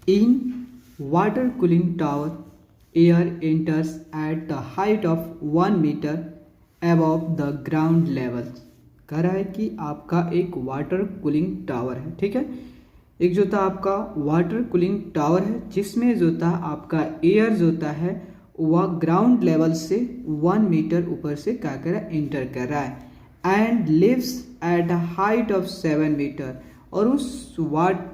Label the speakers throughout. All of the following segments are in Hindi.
Speaker 1: In water cooling tower, air enters at the height of 1 meter above the ground level। कह रहा है कि आपका एक वाटर कूलिंग टावर है, ठीक है। एक जो था आपका वाटर कूलिंग टावर है जिसमें जो था आपका एयर जो होता है वह ग्राउंड लेवल से 1 मीटर ऊपर से क्या कर रहा है, इंटर कर रहा है and leaves at a height of 7 meter. और उस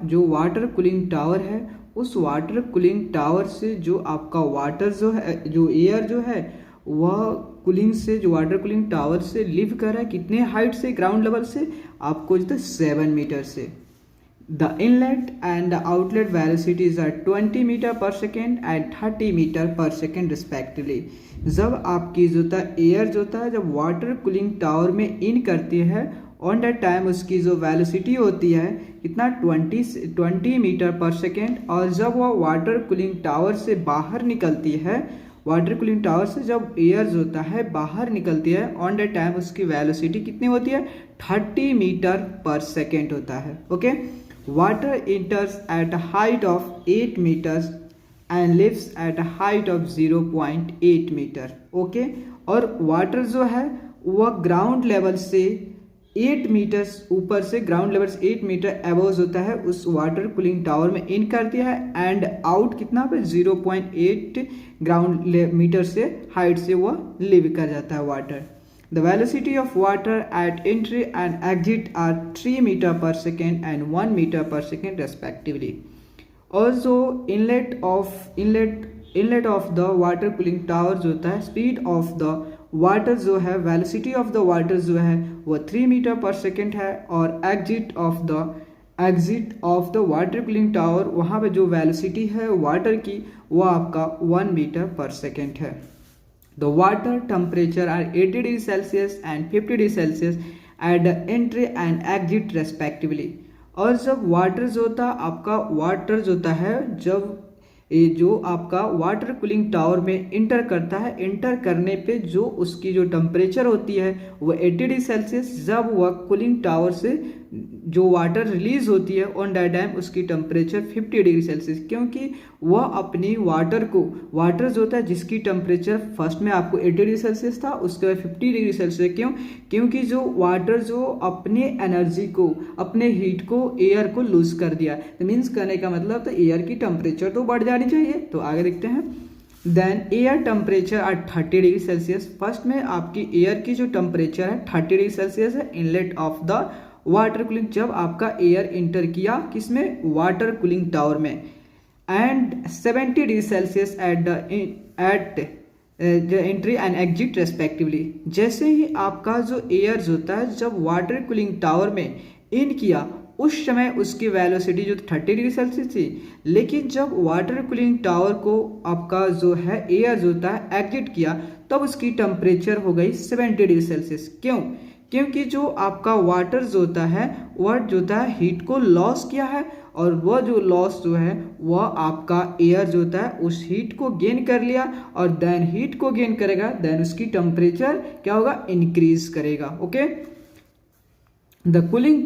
Speaker 1: जो वाटर कूलिंग टावर है उस वाटर कूलिंग टावर से जो आपका वाटर जो है, जो एयर जो है वह कूलिंग से, जो वाटर कूलिंग टावर से लिव कर रहा है कितने हाइट से, ग्राउंड लेवल से आपको जो 7 मीटर से। The inlet and the outlet velocities are 20 meter per second and 30 meter per second respectively. जब आपकी जो था एयर जो था जब वाटर कूलिंग टावर में इन करती है ऑन दैट टाइम उसकी जो वेलोसिटी होती है कितना 20 मीटर पर सेकेंड। और जब वह वाटर कूलिंग टावर से बाहर निकलती है, वाटर कूलिंग टावर से जब एयर जो होता है बाहर निकलती है ऑन दैट टाइम उसकी वेलोसिटी कितनी होती है 30 मीटर पर सेकेंड होता है। Okay, water enters at height of 8 meters and leaves at height of 0.8 meter. Okay, और वाटर जो है वह ग्राउंड लेवल से 8 मीटर्स ऊपर से, ग्राउंड लेवल से 8 मीटर अबव होता है उस वाटर कूलिंग टावर में इन करती है एंड आउट कितना पे 0.8 ग्राउंड मीटर से हाइट से वह लिव कर जाता है water. The velocity of water at entry and exit are 3 meter per second and 1 meter per second respectively. और जो inlet of the water cooling tower जो होता है, स्पीड ऑफ द वाटर जो है, वेलोसिटी ऑफ द वाटर जो है वो 3 मीटर पर सेकेंड है। और exit of the water cooling tower, वहाँ पे जो वेलोसिटी है वाटर की वो आपका 1 मीटर पर सेकेंड है। The water temperature are 80 degree Celsius and 50 degree Celsius at the entry and exit respectively. और जब वाटर जो होता आपका, वाटर जो होता है जब ये जो आपका वाटर कूलिंग टावर में इंटर करता है, इंटर करने पे जो उसकी जो टेम्परेचर होती है वो 80 डिग्री सेल्सियस, जब वह कूलिंग टावर से जो वाटर रिलीज होती है ऑन दैट टाइम उसकी टेम्परेचर 50 डिग्री सेल्सियस, क्योंकि वह अपनी वाटर जो होता है जिसकी टेम्परेचर फर्स्ट में आपको 80 डिग्री सेल्सियस था उसके बाद 50 डिग्री सेल्सियस। क्यों? क्योंकि जो वाटर जो अपने एनर्जी को, अपने हीट को एयर को लूज कर दिया। तो मीन्स करने का मतलब तो एयर की टेम्परेचर तो बढ़ जानी चाहिए। तो आगे देखते हैं। Then air temperature at 30 degree Celsius. First में आपकी एयर की जो टेम्परेचर है 30 डिग्री सेल्सियस है inlet of the water cooling, जब आपका एयर इंटर किया किसमें, वाटर कूलिंग टावर में, and 70 degree Celsius at entry and exit respectively. जैसे ही आपका जो एयर होता है जब वाटर कूलिंग टावर में इन किया उस समय उसकी वेलोसिटी जो 30 डिग्री सेल्सियस थी, लेकिन जब वाटर कूलिंग टावर को आपका जो है एयर जो होता है एग्जिट किया तब उसकी टेम्परेचर हो गई 70 डिग्री सेल्सियस। क्यों? क्योंकि जो आपका वाटर जो होता है वह जो होता है हीट को लॉस किया है, और वह जो लॉस जो है वह आपका एयर जो होता है उस हीट को गेन कर लिया, और देन हीट को गेन करेगा देन उसकी टेम्परेचर क्या होगा, इंक्रीज करेगा। Okay, the cooling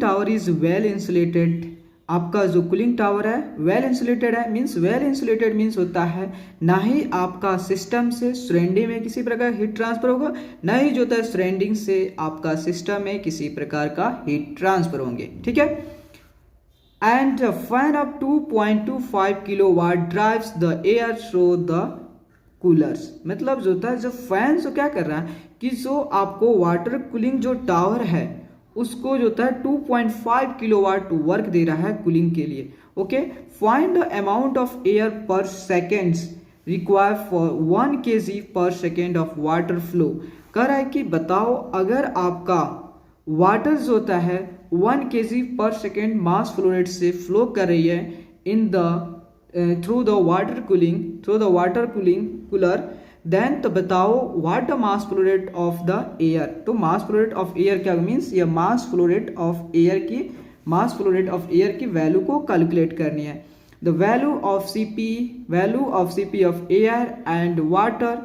Speaker 1: tower is well insulated. आपका जो कूलिंग टावर है वेल इंसुलेटेड है। वेल इंसुलेटेड मीन्स होता है ना ही आपका सिस्टम से सराउंडिंग में किसी प्रकार हीट ट्रांसफर होगा, ना ही जो होता है सराउंडिंग से आपका सिस्टम में किसी प्रकार का हीट ट्रांसफर होंगे, ठीक है। And fan of 2.25 kilowatt drives the air through the coolers. मतलब जो होता है जो फैन जो क्या कर रहा है कि जो आपको वाटर कूलिंग जो टावर है उसको जो होता है 2.5 किलोवाट वर्क दे रहा है कूलिंग के लिए। Okay, find the amount of air पर seconds require for 1 kg per second of water flow. कह रहा है कि बताओ अगर आपका वाटर जो होता है 1 kg per second mass flow rate से फ्लो कर रही है in the through the water cooling cooler, then तो बताओ what the mass flow rate of the air. तो mass flow rate of air क्या मीन्स, ये mass flow rate of air की वैल्यू को कैलकुलेट करनी है। The value of CP of air and water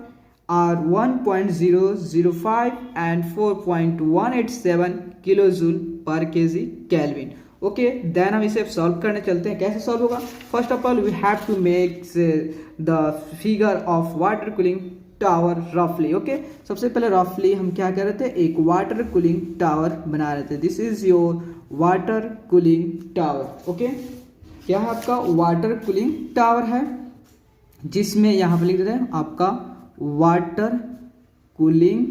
Speaker 1: are 1.005 and 4.187 kilojoule per kg kelvin. Okay, then हम इसे सॉल्व करने चलते हैं। कैसे सॉल्व होगा? First of all we have to make the figure of water cooling tower रफली। ओके, सबसे पहले रफली हम क्या कर रहे थे, एक वाटर कूलिंग टावर बना रहे थे। This is your water cooling tower. Okay, क्या है आपका वाटर कूलिंग टावर है, जिसमें यहाँ पे लिख देते हैं आपका water cooling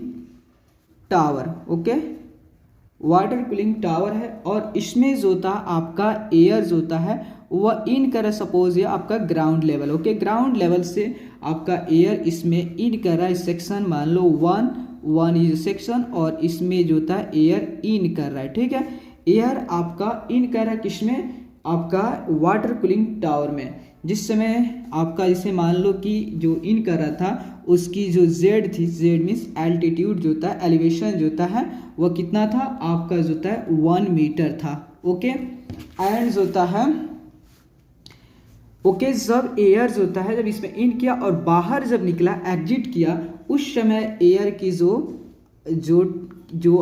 Speaker 1: tower. Okay, water cooling tower है और इसमें जो था आपका एयर जो होता है वह इन कर रहा है। सपोज ये आपका ground level, okay, ground level से आपका एयर इसमें इन कर रहा है। सेक्शन मान लो 1 इज सेक्शन और इसमें जो था एयर इन कर रहा है। ठीक है, एयर आपका इन कर रहा है किसमें, आपका वाटर कूलिंग टावर में। जिस समय आपका इसे मान लो कि जो इन कर रहा था उसकी जो जेड थी, जेड मीन्स एल्टीट्यूड जो था, एलिवेशन जो था है वह कितना था आपका जो था 1 मीटर था। ओके, एंड जो होता है ओके, जब एयर जो होता है जब इसमें इन किया और बाहर जब निकला एग्जिट किया, उस समय एयर की जो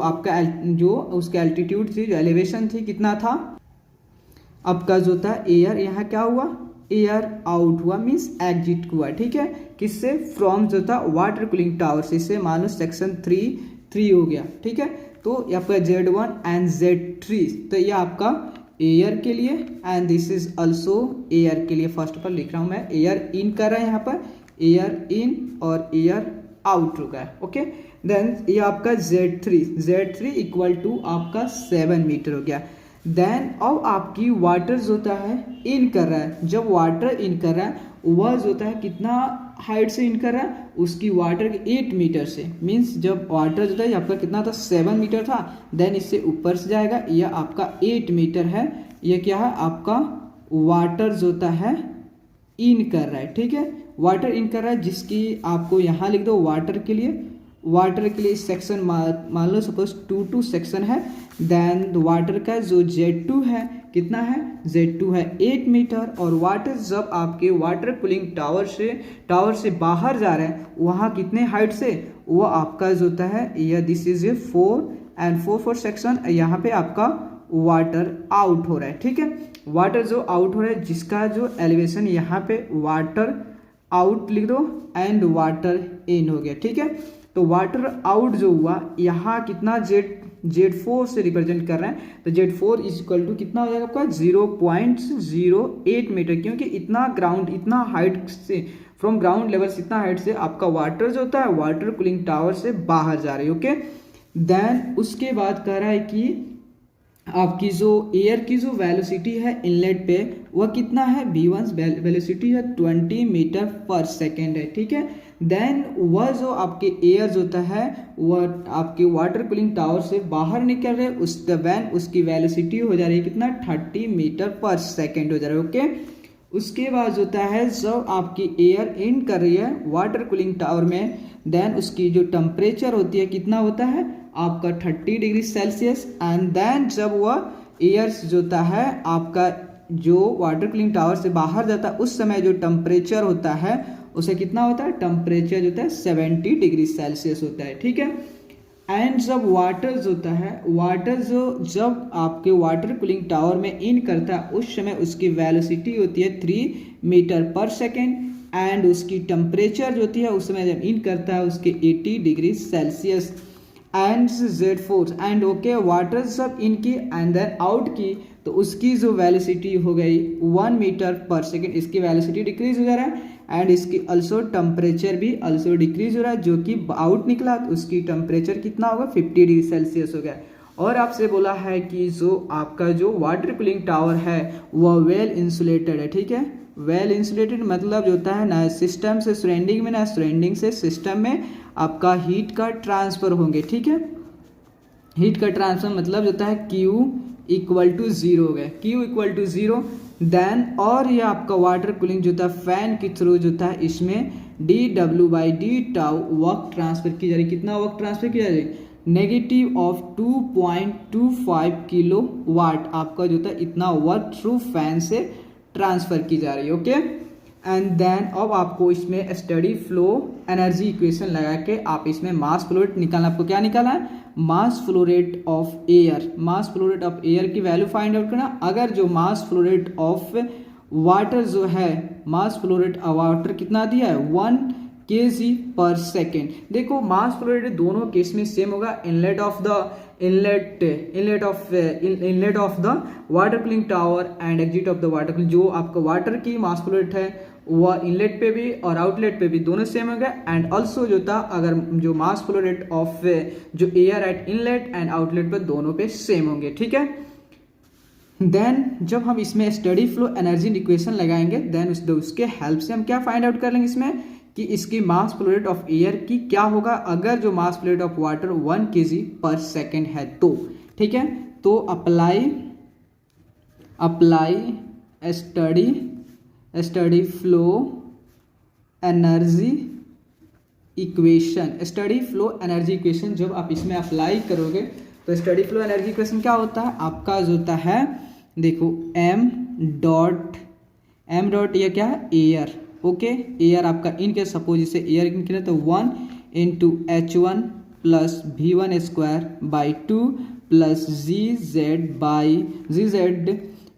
Speaker 1: आपका जो उसका एल्टीट्यूड थी, जो एलिवेशन थी, कितना था आपका जो था एयर यहाँ क्या हुआ, एयर आउट हुआ, मीन्स एग्जिट हुआ। ठीक है, किससे, फ्रॉम जो था वाटर कूलिंग टावर से। इसे मान लो सेक्शन 3 हो गया। ठीक है, तो आपका Z1 एंड Z3, तो ये आपका एयर के लिए and this is also air के लिए। फर्स्ट ऑफ ऑल लिख रहा हूं मैं, एयर इन कर रहा है यहाँ पर, एयर इन और एयर आउट हो गया। ओके, देन ये आपका Z3 इक्वल टू आपका 7 मीटर हो गया। देन अब आपकी वाटर जो होता है इन कर रहा है, जब वाटर इन कर रहा है वह जो होता है कितना हाइट से इन कर रहा है, उसकी वाटर के 8 मीटर से। मीन्स जब वाटर जो था आपका कितना था 7 मीटर था, देन इससे ऊपर से जाएगा, यह आपका 8 मीटर है। यह क्या है आपका वाटर जो होता है इन कर रहा है। ठीक है, वाटर इन कर रहा है, जिसकी आपको यहाँ लिख दो वाटर के लिए सेक्शन मान लो सपोज 2 सेक्शन है। देन वाटर का जो Z2 है कितना है, Z2 है 8 मीटर। और वाटर जब आपके वाटर कूलिंग टावर से बाहर जा रहे हैं वहाँ कितने हाइट से, वो आपका जो होता है यह this is a 4 and 4 section, यहाँ पे आपका वाटर आउट हो रहा है। ठीक है, वाटर जो आउट हो रहा है जिसका जो एलिवेशन यहाँ पे वाटर आउट लिख दो एंड वाटर इन हो गया। ठीक है, तो वाटर आउट जो हुआ यहाँ कितना Z4 से रिप्रेजेंट कर रहे हैं, तो Z4 इज इक्वल टू कितना हो जाएगा आपका 0.08 मीटर, क्योंकि इतना हाइट से, फ्रॉम ग्राउंड लेवल से इतना हाइट से आपका वाटर जो होता है वाटर कूलिंग टावर से बाहर जा रही है। ओके, देन उसके बाद कह रहा है कि आपकी जो एयर की जो वेलोसिटी है इनलेट पे वह कितना है, V1 वेलोसिटी है 20 मीटर पर सेकेंड है। ठीक है, देन वह जो आपके एयर जो होता है वह आपके वाटर कूलिंग टावर से बाहर निकल रहे उसकी वेलोसिटी हो जा रही है कितना 30 मीटर पर सेकेंड हो जा रहा है। ओके, उसके बाद जो होता है जब आपकी एयर इन कर रही है वाटर कूलिंग टावर में, देन उसकी जो टेम्परेचर होती है कितना होता है आपका 30 डिग्री सेल्सियस। एंड देन जब वह एयर जो होता है आपका जो वाटर कूलिंग टावर से बाहर जाता है उस समय जो टेम्परेचर होता है उसे कितना होता है, टेम्परेचर जो होता है 70 डिग्री सेल्सियस होता है। ठीक है, एंड जब वाटर जो होता है जब आपके वाटर कूलिंग टावर में इन करता है उस समय उसकी वेलोसिटी होती है 3 मीटर पर सेकेंड एंड उसकी टेम्परेचर जो होती है उस समय जब इन करता है उसके 80 degree Celsius and Z4 and okay, water जब इनकी एंड देन आउट की तो उसकी जो वेलोसिटी हो गई 1 मीटर पर सेकेंड, इसकी वेलोसिटी डिक्रीज हो जा रहा है एंड इसकी अल्सो टेम्परेचर भी अल्सो डिक्रीज हो रहा है। जो कि आउट निकला तो उसकी टेम्परेचर कितना होगा 50 डिग्री सेल्सियस हो गया। और आपसे बोला है कि जो आपका जो वाटर कूलिंग टावर है वह वेल इंसुलेटेड है। ठीक है, वेल इंसुलेटेड मतलब जो होता है ना सिस्टम से सराउंडिंग में, ना सराउंडिंग से सिस्टम में आपका हीट का ट्रांसफर होंगे। ठीक है, हीट का ट्रांसफर मतलब जो होता है Q इक्वल टू 0 हो गया, Q इक्वल टू 0। देन और ये आपका वाटर कूलिंग जो था फैन के थ्रू जो था इसमें dW/d टाउ वर्क ट्रांसफर की जा रही, कितना वर्क ट्रांसफर की जा रही, नेगेटिव ऑफ 2.25 किलो वाट आपका जो था इतना वर्क थ्रू फैन से ट्रांसफर की जा रही है। ओके, एंड देन अब आपको इसमें स्टडी फ्लो एनर्जी इक्वेशन लगा के आप इसमें मास फ्लो निकालना, आपको क्या निकालना है, mass flow rate of air, mass flow rate of air की वैल्यू फाइंड आउट करना। अगर जो मास फ्लो रेट ऑफ वाटर जो है, mass flow rate of water कितना दिया है 1 kg पर सेकेंड। देखो मास फ्लो रेट दोनों केस में सेम होगा। Inlet of the water cooling tower and exit of the water cooling, जो आपका वाटर की मास फ्लो रेट है वह इनलेट पे भी और आउटलेट पे भी दोनों सेम होगा। एंड ऑल्सो जो था अगर जो मास फ्लो रेट ऑफ जो air at inlet and outlet पे दोनों पे सेम होंगे, ठीक है। देन जब हम इसमें स्टडी फ्लो एनर्जी इक्वेशन लगाएंगे, देन उसके हेल्प से हम क्या फाइंड आउट कर लेंगे इसमें कि इसकी मास फ्लो रेट ऑफ एयर की क्या होगा अगर जो मास flow rate of water 1 kg per second है तो, ठीक है। तो apply steady flow energy equation, steady flow energy equation जब आप इसमें अप्लाई करोगे तो स्टडी फ्लो एनर्जी इक्वेशन क्या होता है आपका, जो होता है देखो m डॉट ये क्या है एयर, ओके। एयर आपका इनके सपोज इसे एयर इनके तो 1 into H1 plus V1 square by 2 plus GZ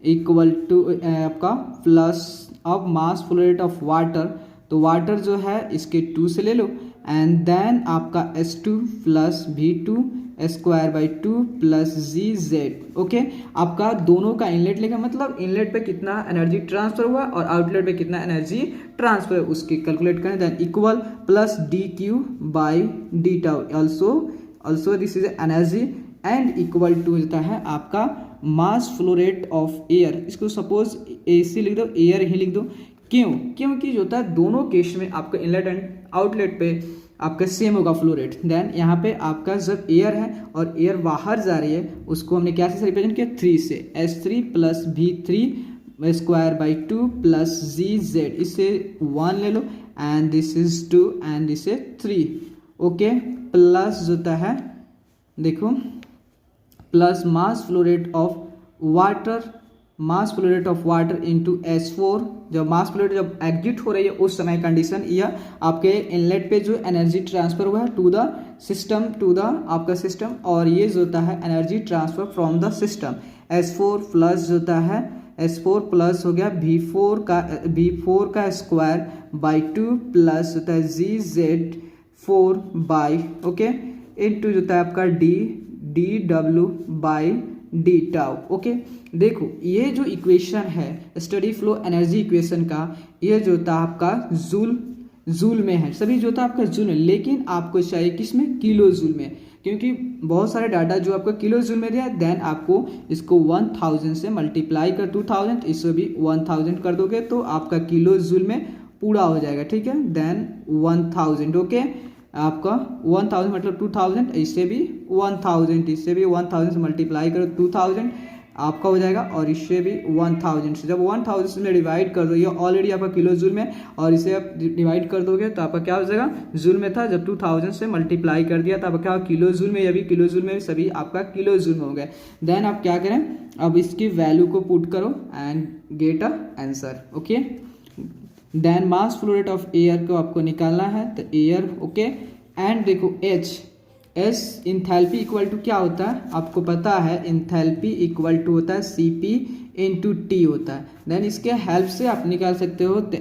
Speaker 1: equal to आपका प्लस अब mass flow rate of water, तो वाटर जो है इसके 2 से ले लो एंड देन आपका S2 plus V2 square by 2 plus GZ, okay. आपका दोनों का इनलेट लेगा, मतलब इनलेट पे कितना एनर्जी ट्रांसफर हुआ और आउटलेट पे कितना एनर्जी ट्रांसफर है उसकी कैलकुलेट करें। Then equal plus DQ by D tau, also this is energy and equal to होता है आपका mass flow rate of air. इसको सपोज AC लिख दो, एयर ही लिख दो, क्यों? क्योंकि जो होता है दोनों केस में आपका इनलेट एंड आउटलेट पे आपका सेम होगा फ्लो रेट। देन यहाँ पे आपका जब एयर है और एयर बाहर जा रही है उसको हमने क्या से रिप्रेजेंट किया 3 से, S3 plus V3 square by 2 plus GZ, इससे 1 ले लो and this is 2 and this is 3, okay. Plus जो होता है देखो plus mass flow rate of water into S4, जब मास फ्लो रेट जब एग्जिट हो रही है उस समय कंडीशन यह आपके इनलेट पे जो एनर्जी ट्रांसफर हुआ है टू द सिस्टम, आपका सिस्टम, और ये जो होता है energy transfer from the system. S4 plus जो होता है S4 प्लस हो गया V4 का स्क्वायर बाई 2 प्लस होता है GZ4 बाई, ओके, इनटू जो होता है आपका DW by D tau, okay. देखो ये जो इक्वेशन है स्टडी फ्लो एनर्जी इक्वेशन का, ये जो था आपका जूल में है, सभी जो था आपका जूल में, लेकिन आपको चाहिए किसमें किलो जूल में, क्योंकि बहुत सारे डाटा जो आपको किलो जूल में दिया है। देन आपको इसको 1000 से मल्टीप्लाई कर 2000, इसको भी 1000 कर दोगे तो आपका किलो जूल में पूरा हो जाएगा, ठीक है। देन 1000, ओके, आपका 1000 मतलब 2000, इससे भी 1000 से मल्टीप्लाई करो 2000 आपका हो जाएगा, और इससे भी 1000 से, जब 1000 से डिवाइड कर दो, ये ऑलरेडी आपका किलो जूल में, और इसे आप डिवाइड कर दोगे तो आपका क्या हो जाएगा, जूल में था, जब 2000 से मल्टीप्लाई कर दिया तो आपका क्या किलो जूल में, ये भी किलो जूल में, सभी आपका किलो जूल में हो गए। देन आप क्या करें, अब इसकी वैल्यू को पुट करो and get a answer, okay. Then mass flow rate of air को आपको निकालना है, तो एयर, ओके, एंड देखो एच इंथैल्पी इक्वल टू क्या होता है आपको पता है, इंथैल्पी इक्वल टू होता है CP इंटू T होता है। देन इसके हेल्प से आप निकाल सकते हो तो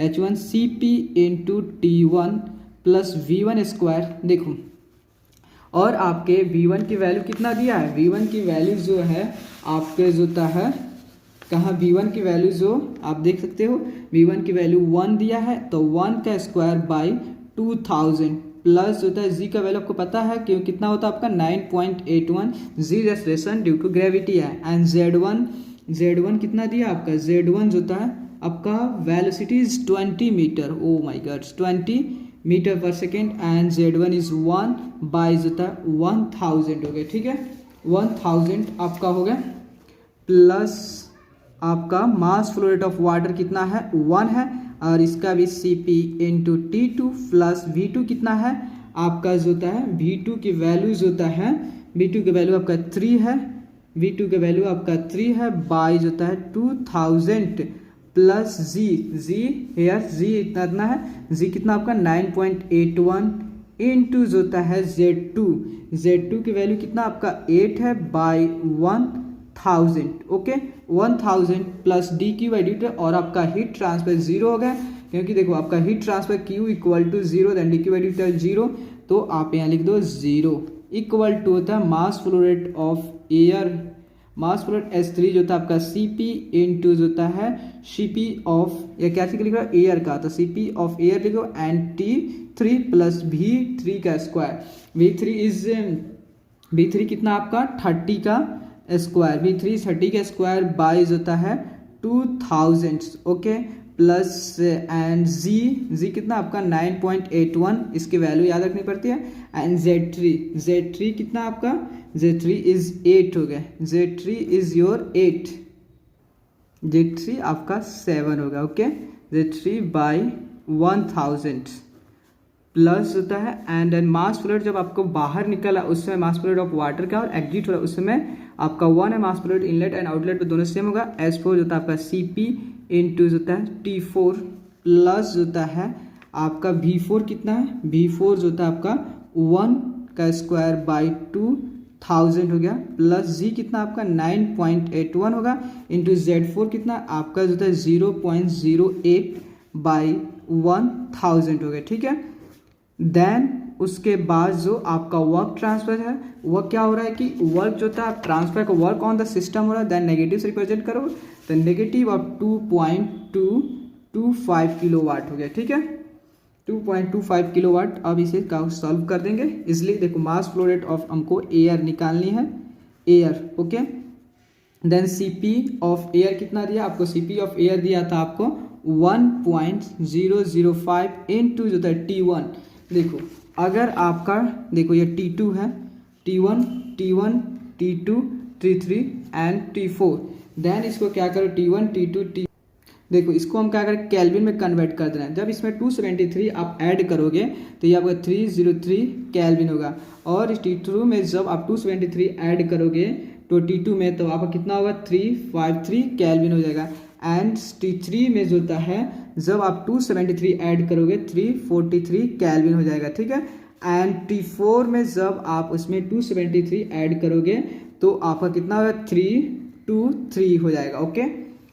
Speaker 1: H1 CP into T1 plus V1 square, देखो, और आपके V1 की वैल्यू कितना दिया है, V1 की वैल्यू जो है आपके जो होता है कहाँ, V1 की वैल्यू जो आप देख सकते हो, V1 की वैल्यू 1 दिया है, तो 1 का स्क्वायर बाई 2000 प्लस जो होता है जी का वैल्यू आपको पता है क्यों कितना होता है आपका 9.81, g acceleration due to gravity है, एंड Z1 कितना दिया आपका, Z1 जो होता है आपका velocity is 20 meter, oh my God 20 meter per second, and Z1 is 1 by जो होता है 1000 हो गया, ठीक है, 1000 आपका हो गया, प्लस आपका mass flow rate of water कितना है 1 है, और इसका भी CP into T2 plus V2 कितना है आपका जो होता है, V2 की वैल्यू जो होता है, V2 की वैल्यू आपका 3 है, V2 की वैल्यू आपका 3 है, बाई जो होता है 2000 प्लस जी हेयर जी इतना है, जी कितना आपका 9.81 इनटू जो होता है Z2, Z2 की वैल्यू कितना आपका 8 है by 1000, okay 1000 plus D Q by D T, और आपका हीट ट्रांसफर 0 हो गया, क्योंकि देखो आपका heat transfer Q equal to 0 then D Q by D T 0, तो आप यहाँ लिख दो 0 इक्वल टू होता है mass flow rate of air, mass flow rate S3 जो होता है आपका Cp इनटू जो होता है Cp ऑफ, या क्या लिख रहा है एयर का, तो Cp ऑफ एयर लिखो एंड T3 प्लस V3 का स्क्वायर, V3 कितना आपका 30 का स्क्वायर, V3 30 का स्क्वायर बाई जो होता है 2000, ओके प्लस एंड जी कितना आपका 9.81, इसकी वैल्यू याद रखनी पड़ती है, एंड Z3 कितना आपका Z3 इज 8 हो गया, Z3 इज योर 8, Z3 आपका 7 होगा, ओके Z3 बाई 1000 प्लस होता है and then mass flow rate जब आपको बाहर निकला उस समय mass flow rate of water का और एग्जिट हो रहा है उस समय आपका 1 है, mass flow rate inlet and outlet पे दोनों सेम होगा, S4 जो होता है आपका Cp इनटू जो होता है T4 प्लस जो होता है आपका V4 कितना है, V4 जो होता है आपका 1 का स्क्वायर बाई 2000 हो गया, प्लस G कितना आपका 9.81 होगा, इंटू Z4 कितना आपका जो होता है 0.08 बाई 1000 हो गया, ठीक है। देन उसके बाद जो आपका वर्क ट्रांसफर है वह क्या हो रहा है कि वर्क जो था ट्रांसफर का वर्क ऑन द सिस्टम हो रहा है, देन नेगेटिव से रिप्रेजेंट करो तो नेगेटिव ऑफ 2.225 किलोवाट हो गया, ठीक है 2.25 किलोवाट। अब इसे सॉल्व कर देंगे इसलिए, देखो मास फ्लो रेट ऑफ हमको एयर निकालनी है, air okay, then Cp of air कितना दिया आपको, Cp ऑफ एयर दिया था आपको 1.005 इनटू जो था T1, देखो अगर आपका देखो ये T2 है, T1 T2 T3 and T4, then इसको क्या करो T1 T2 T, देखो इसको हम क्या करें कैल्विन में कन्वर्ट कर देना है, जब इसमें 273 आप ऐड करोगे तो ये आपका 303 कैल्विन होगा, और इस T2 में जब आप 273 ऐड करोगे तो T2 में तो आपका कितना होगा 353 कैल्विन हो जाएगा, एंड T3 में जो होता है जब आप 273 ऐड करोगे 343 कैल्विन हो जाएगा, ठीक है, एंड T4 में जब आप उसमें 273 ऐड करोगे तो आपका कितना होगा 323 हो जाएगा, ओके।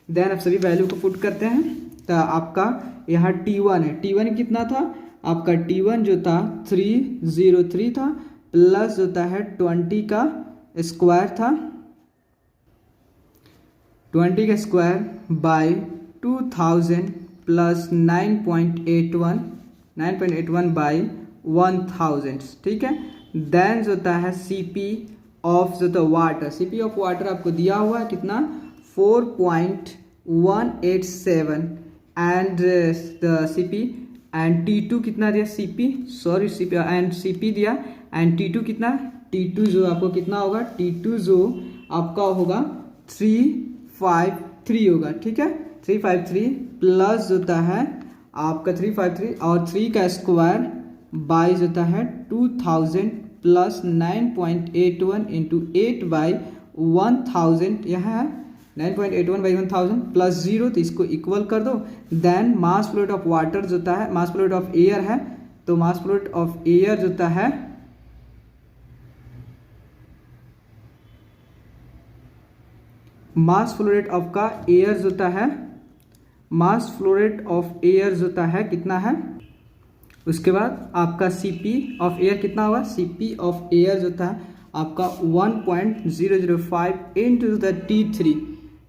Speaker 1: देन अब सभी वैल्यू को पुट करते हैं, तो आपका यहाँ T1 है, T1 कितना था आपका, T1 जो था 303 था, प्लस होता है 20 का स्क्वायर था, 20 का स्क्वायर बाई 2000 प्लस 9.81 बाई 1000, ठीक है। देन जो होता है Cp ऑफ जो होता है वाटर, Cp ऑफ वाटर आपको दिया हुआ है कितना 4.187 एंड Cp एंड T2 कितना दिया Cp एंड Cp दिया एंड T2 कितना, T2 जो आपको कितना होगा, T2 जो आपका होगा 353 होगा, ठीक है 353 प्लस होता है आपका 353 और 3 का स्क्वायर बाई होता है 2000 प्लस 9.81 इंटू 8 बाई 1000, यहाँ है 9.81 बाई 1000 प्लस 0, तो इसको इक्वल कर दो, then mass flow rate of water जो होता है, mass flow rate of air है, तो mass flow rate of air जो होता है मास फ्लो रेट ऑफ का एयर जो होता है, mass flow rate of air जो होता है कितना है, उसके बाद आपका Cp ऑफ एयर कितना होगा, Cp ऑफ एयर जो होता है आपका 1.005 इंटू द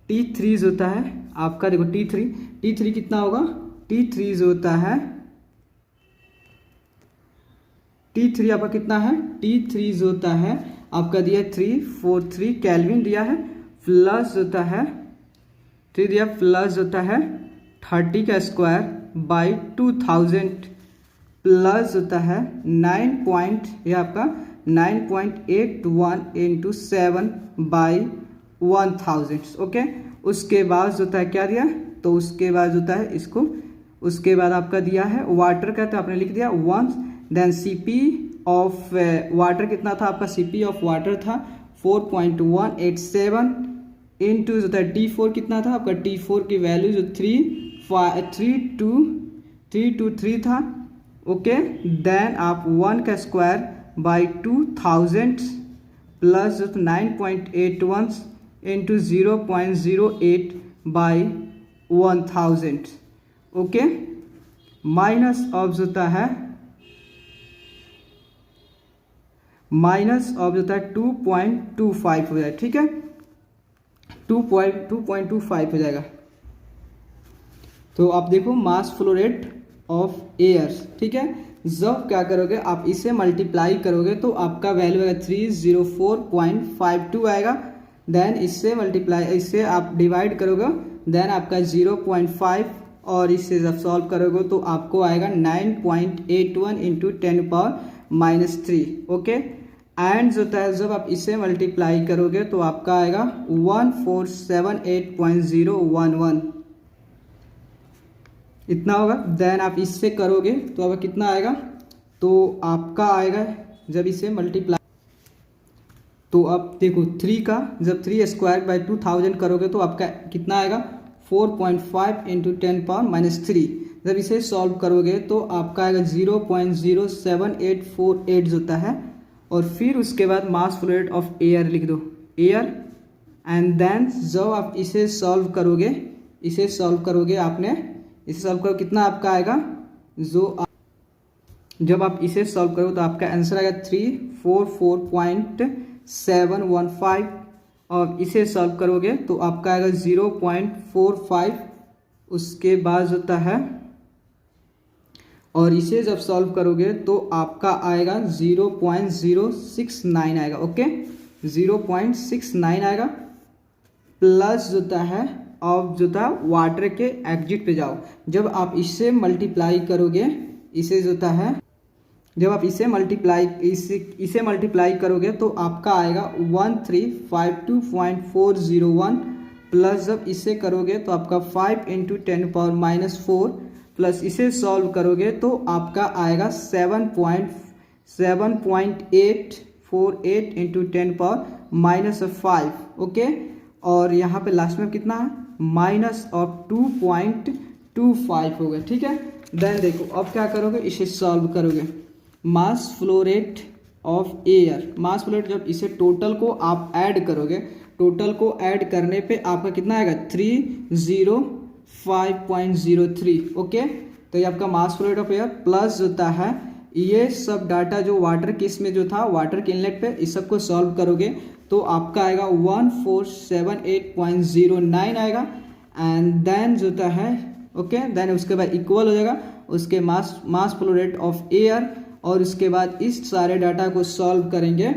Speaker 1: T3 जो होता है आपका, देखो T3 कितना होगा, T3 जो होता है T3 आपका कितना है, T3 जो होता है आपका दिया 343 कैल्विन दिया है, प्लस होता है 3 दिया, प्लस होता है 30 का स्क्वायर बाई 2000 प्लस होता है 9 आपका 9.81 इंटू 7 बाई 1000, ओके। उसके बाद होता है क्या दिया, तो उसके बाद होता है इसको, उसके बाद आपका दिया है वाटर का, तो आपने लिख दिया 1, देन Cp ऑफ वाटर कितना था आपका, Cp ऑफ वाटर था 4.187 इंटू जो था T4 कितना था आपका, T4 की वैल्यू जो 323 था, ओके। देन आप 1 का square by 2000 plus 9.81 into 0.08 by 1000, okay. Minus of होता है 2.25 हो जाएगा, ठीक है, 2.25 हो जाएगा। तो आप देखो mass flow rate of air, ठीक है। जब क्या करोगे आप इसे मल्टीप्लाई करोगे तो आपका वैल्यू आएगा 304.52 आएगा। देन इससे आप डिवाइड करोगे, देन आपका 0.5, और इससे जब सॉल्व करोगे तो आपको आएगा 9.81 इंटू 10⁻³ ओके। एंड जो है जब आप इसे मल्टीप्लाई करोगे तो आपका आएगा 1478.011, इतना होगा। देन आप इससे करोगे तो अब कितना आएगा, तो आपका आएगा जब इसे मल्टीप्लाई, तो आप देखो 3 का जब 3 स्क्वायर बाई 2000 करोगे तो आपका कितना आएगा 4.5 इंटू 10⁻³ जब इसे सॉल्व करोगे तो आपका आएगा 0.07848 होता है। और फिर उसके बाद मास फ्लो रेट ऑफ एयर लिख दो, एयर। एंड देन जब आप इसे सॉल्व करोगे आपने इसे सॉल्व करो कितना आपका आएगा, जब आप इसे सॉल्व करो तो आपका आंसर आएगा 344.715, और इसे सॉल्व करोगे तो आपका आएगा 0.45, उसके बाद होता है, और इसे जब सॉल्व करोगे तो आपका आएगा 0.069 आएगा, ओके, 0.69 आएगा। प्लस जोता है अब जो था वाटर के एग्जिट पे जाओ, जब आप इसे मल्टीप्लाई करोगे, इसे जो है जब आप इसे मल्टीप्लाई करोगे तो आपका आएगा 1352.401, प्लस जब इसे करोगे तो आपका 5 इंटू 10⁻⁴, प्लस इसे सॉल्व करोगे तो आपका आएगा 7.848 इंटू 10⁻⁵, ओके। और यहाँ पे लास्ट में कितना है माइनस ऑफ 2.25 हो गया, ठीक है। देन देखो अब क्या करोगे, इसे सॉल्व करोगे, मास flow rate of air, mass flow rate जब इसे टोटल को आप ऐड करोगे, टोटल को ऐड करने पे आपका कितना आएगा 305.03, ओके। तो ये आपका mass flow rate of air plus होता है ये सब डाटा जो वाटर के इसमें जो था वाटर के इनलेट पे, इस सब को सॉल्व करोगे तो आपका आएगा 1478.09 आएगा। एंड देन जो है ओके, देन उसके बाद इक्वल हो जाएगा उसके मास फ्लो रेट ऑफ एयर। और उसके बाद इस सारे डाटा को सॉल्व करेंगे,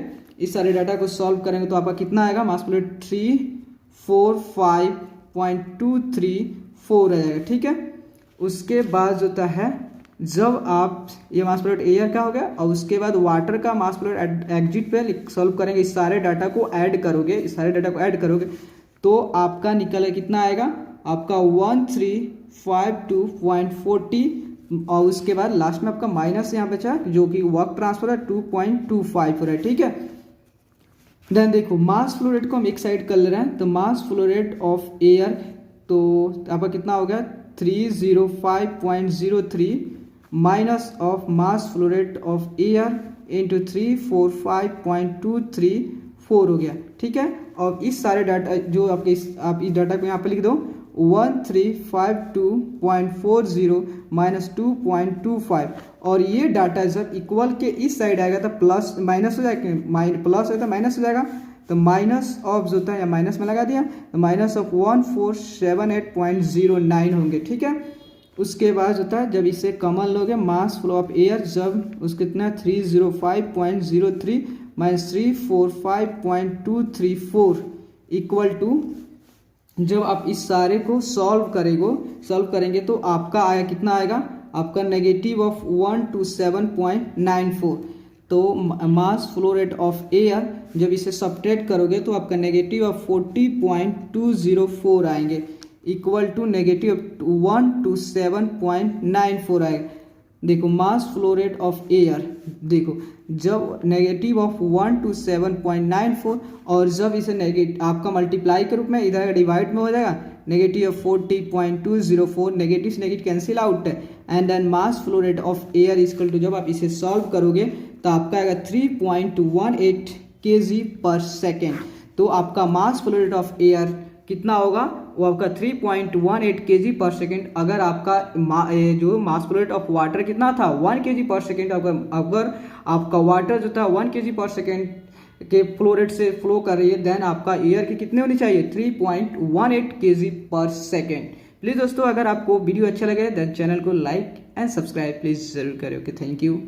Speaker 1: तो आपका कितना आएगा मास फ्लो रेट 345.234 आ जाएगा, ठीक है। उसके बाद जो है जब आप ये मास फ्लो रेट एयर का हो गया, और उसके बाद वाटर का मास फ्लो रेट एग्जिट पे सॉल्व करेंगे, इस सारे डाटा को ऐड करोगे, तो आपका निकल कितना आएगा, आपका 1352.40, और उसके बाद लास्ट में आपका माइनस यहाँ बचा जो कि वर्क ट्रांसफर है 2.25 हो रहा है, ठीक है। देन देखो मास फ्लो रेट को हम एक साइड कर ले रहे हैं, तो mass flow rate of air तो आपका कितना हो गया 305.03 minus of mass flow rate of air into 345.234 हो गया, ठीक है। और इस सारे डाटा जो आप इस डाटा को यहाँ पे लिख दो 1352.40 माइनस 2.25, और ये डाटा जब इक्वल के इस साइड आएगा तो प्लस माइनस हो जाएगा, प्लस होता है माइनस हो जाएगा, तो माइनस ऑफ जो होता है माइनस में लगा दिया, तो माइनस ऑफ 1478.09 होंगे, ठीक है। उसके बाद होता है जब इसे कॉमन लोगे मास फ्लो ऑफ एयर, जब उसके कितना 305.03 माइनस 345.234 इक्वल टू, जब आप इस सारे को सॉल्व करेंगे तो आपका आया कितना आएगा, आपका नेगेटिव ऑफ 127.94। तो mass flow rate of air जब इसे सब्ट्रैक्ट करोगे तो आपका नेगेटिव ऑफ 40.204 आएंगे, इक्वल टू नेगेटिव 127.94 आएगा। देखो mass flow rate of air, देखो जब नेगेटिव ऑफ 1 to 7.94, और जब इसे आपका मल्टीप्लाई के रूप में इधर डिवाइड में हो जाएगा नेगेटिव 40.204, नेगेटिव से negative cancel out, and then mass flow rate of air equal to, जब आप इसे सॉल्व करोगे तो आपका आएगा 3.18 kg पर सेकेंड। तो आपका mass flow rate of air कितना होगा, वो आपका 3.18 kg पर सेकेंड। अगर आपका जो मास फ्लो रेट ऑफ वाटर कितना था 1 kg पर सेकेंड, अगर आपका वाटर जो था 1 kg पर सेकेंड के फ्लो रेट से फ्लो कर रही है, देन आपका एयर की कितने होनी चाहिए 3.18 kg पर सेकेंड। प्लीज़ दोस्तों, अगर आपको वीडियो अच्छा लगे देन चैनल को लाइक एंड सब्सक्राइब प्लीज़ जरूर करें। Okay, thank you.